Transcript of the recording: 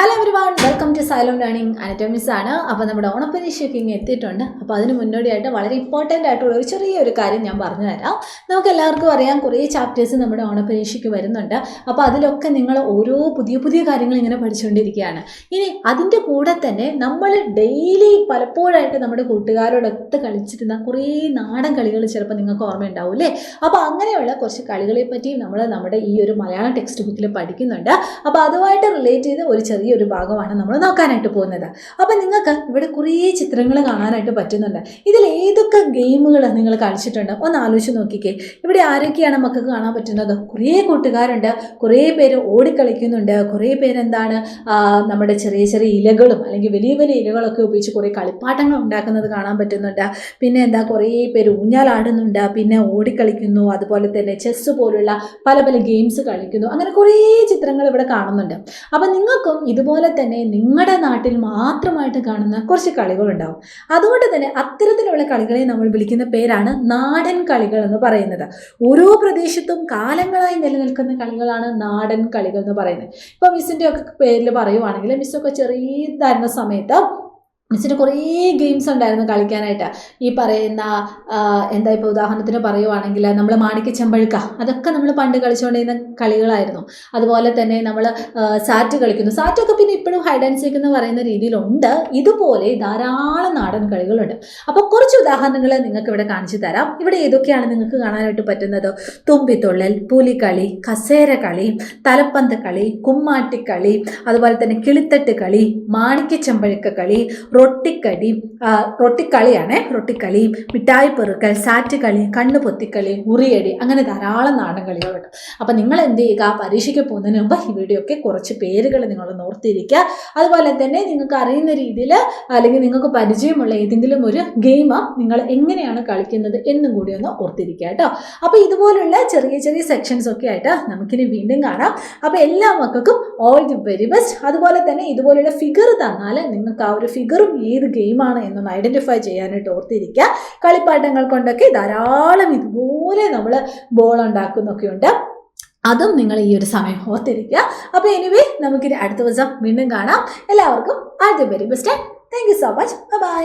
Hello everyone, welcome to Xylem learning anatomics ആണ്. അപ്പോൾ നമ്മുടെ ഓണപ്പരീക്ഷയ്ക്ക് ഇങ്ങ് എത്തിയിട്ടുണ്ട്. അപ്പോൾ അതിന് മുന്നോടിയായിട്ട് വളരെ ഇമ്പോർട്ടൻ്റ് ആയിട്ടുള്ള ഒരു ചെറിയൊരു കാര്യം ഞാൻ പറഞ്ഞു തരാം. നമുക്ക് എല്ലാവർക്കും അറിയാം, കുറേ ചാപ്റ്റേഴ്സ് നമ്മുടെ ഓണപ്പരീക്ഷയ്ക്ക് വരുന്നുണ്ട്. അപ്പോൾ അതിലൊക്കെ നിങ്ങൾ ഓരോ പുതിയ പുതിയ കാര്യങ്ങൾ ഇങ്ങനെ പഠിച്ചുകൊണ്ടിരിക്കുകയാണ്. ഇനി അതിൻ്റെ കൂടെ തന്നെ നമ്മൾ ഡെയിലി പലപ്പോഴായിട്ട് നമ്മുടെ കൂട്ടുകാരോടൊത്ത് കളിച്ചിരുന്ന കുറേ നാടൻ കളികൾ ചിലപ്പോൾ നിങ്ങൾക്ക് ഓർമ്മയുണ്ടാവും അല്ലേ? അപ്പോൾ അങ്ങനെയുള്ള കുറച്ച് കളികളെ പറ്റി നമ്മൾ നമ്മുടെ ഈ ഒരു മലയാളം ടെക്സ്റ്റ് ബുക്കിൽ പഠിക്കുന്നുണ്ട്. അപ്പോൾ അതുമായിട്ട് റിലേറ്റ് ചെയ്ത് ഒരു ചെറിയൊരു ഭാഗമാണ് നമ്മൾ നോക്കാനായിട്ട് പോകുന്നത്. അപ്പോൾ നിങ്ങൾക്ക് ഇവിടെ കുറേ ചിത്രങ്ങൾ കാണാനായിട്ട് പറ്റുന്നുണ്ട്. ഇതിൽ ഏതൊക്കെ ഗെയിമുകൾ നിങ്ങൾ കളിച്ചിട്ടുണ്ട് ഒന്ന് ആലോചിച്ച് നോക്കിക്കേ. ഇവിടെ ആരൊക്കെയാണ് മക്കൾക്ക് കാണാൻ പറ്റുന്നത്? കുറേ കൂട്ടുകാരുണ്ട്, കുറേ പേര് ഓടിക്കളിക്കുന്നുണ്ട്, കുറേ പേരെന്താണ് നമ്മുടെ ചെറിയ ചെറിയ ഇലകളും അല്ലെങ്കിൽ വലിയ വലിയ ഇലകളൊക്കെ ഉപയോഗിച്ച് കുറേ കളിപ്പാട്ടങ്ങൾ ഉണ്ടാക്കുന്നത് കാണാൻ പറ്റുന്നുണ്ട്. പിന്നെ എന്താ, കുറേ പേര് ഊഞ്ഞാലാടുന്നുണ്ട്, പിന്നെ ഓടിക്കളിക്കുന്നു, അതുപോലെ തന്നെ ചെസ്സ് പോലുള്ള പല പല ഗെയിംസ് കളിക്കുന്നു. അങ്ങനെ കുറേ ചിത്രങ്ങൾ ഇവിടെ കാണുന്നുണ്ട്. അപ്പം നിങ്ങൾക്കും ഇതുപോലെ തന്നെ നിങ്ങളുടെ നാട്ടിൽ മാത്രമായിട്ട് കാണുന്ന കുറച്ച് കളികളുണ്ടാവും. അതുകൊണ്ട് തന്നെ അത്തരത്തിലുള്ള കളികളെ നമ്മൾ വിളിക്കുന്ന പേരാണ് നാടൻ കളികൾ എന്ന് പറയുന്നത്. ഓരോ പ്രദേശത്തും കാലങ്ങളായി നിലനിൽക്കുന്ന കളികളാണ് നാടൻ കളികൾ എന്ന് പറയുന്നത്. ഇപ്പോൾ മിസ്സിൻ്റെ ഒക്കെ പേരിൽ പറയുവാണെങ്കിൽ, മിസ്സൊക്കെ ചെറിയതായിരുന്ന സമയത്ത് മിസ്സിന് കുറേ ഗെയിംസ് ഉണ്ടായിരുന്നു കളിക്കാനായിട്ട്. ഈ പറയുന്ന എന്താ, ഇപ്പോൾ ഉദാഹരണത്തിന് പറയുവാണെങ്കിൽ നമ്മൾ മാണിക്യ ചെമ്പഴുക്ക, അതൊക്കെ നമ്മൾ പണ്ട് കളിച്ചുകൊണ്ടിരുന്ന കളികളായിരുന്നു. അതുപോലെ തന്നെ നമ്മൾ സാറ്റ് കളിക്കുന്നു. സാറ്റൊക്കെ പിന്നെ ഇപ്പോഴും ഹൈഡ് ആൻഡ് സീക്ക് എന്ന് പറയുന്ന രീതിയിലുണ്ട്. ഇതുപോലെ ധാരാളം നാടൻ കളികളുണ്ട്. അപ്പോൾ കുറച്ച് ഉദാഹരണങ്ങൾ നിങ്ങൾക്ക് ഇവിടെ കാണിച്ചു തരാം. ഇവിടെ ഏതൊക്കെയാണ് നിങ്ങൾക്ക് കാണാനായിട്ട് പറ്റുന്നത്? തുമ്പിത്തുള്ളൽ, പുലിക്കളി, കസേര കളി, തലപ്പന്ത് കളി, കുമ്മാട്ടിക്കളി, അതുപോലെ തന്നെ കിളിത്തട്ട് കളി, മാണിക്യ ചെമ്പഴുക്ക കളി, റൊട്ടിക്കളിയാണ്, റൊട്ടിക്കളി, മിഠായി പെറുക്കൽ, സാറ്റ് കളി, കണ്ണു പൊത്തിക്കളി, ഉറിയടി, അങ്ങനെ ധാരാളം നാടൻ കളികളുണ്ട്. അപ്പം നിങ്ങൾ എന്ത് ചെയ്യുക, പരീക്ഷയ്ക്ക് പോകുന്നതിന് മുമ്പ് ഈ വീഡിയോ ഒക്കെ കുറച്ച് പേരുകൾ നിങ്ങൾ ഓർത്തിരിക്കുക. അതുപോലെ തന്നെ നിങ്ങൾക്ക് അറിയുന്ന രീതിയിൽ അല്ലെങ്കിൽ നിങ്ങൾക്ക് പരിചയമുള്ള ഏതെങ്കിലും ഒരു ഗെയിം നിങ്ങൾ എങ്ങനെയാണ് കളിക്കുന്നത് എന്നും കൂടി ഒന്ന് ഓർത്തിരിക്കുക കേട്ടോ. അപ്പോൾ ഇതുപോലുള്ള ചെറിയ ചെറിയ സെക്ഷൻസ് ഒക്കെ ആയിട്ട് നമുക്കിനി വീണ്ടും കാണാം. അപ്പോൾ എല്ലാ മക്കൾക്കും ഓൾ ദി വെരി ബെസ്റ്റ്. അതുപോലെ തന്നെ ഇതുപോലുള്ള ഫിഗർ തന്നാൽ നിങ്ങൾക്ക് ആ ഒരു ഫിഗറും ഏത് ഗെയിമാണ് എന്നൊന്ന് ഐഡൻറ്റിഫൈ ചെയ്യാനായിട്ട് ഓർത്തിരിക്കുക. കളിപ്പാട്ടങ്ങൾ കൊണ്ടൊക്കെ ധാരാളം ഇതുപോലെ നമ്മൾ ബോൾ ഉണ്ടാക്കുന്നൊക്കെയുണ്ട്. അതും നിങ്ങൾ ഈ ഒരു സമയം ഓർത്തിരിക്കുക. അപ്പോൾ എനിവേ, നമുക്കിനി അടുത്ത ദിവസം വീണ്ടും കാണാം. എല്ലാവർക്കും all the very best. Thank you so much. By.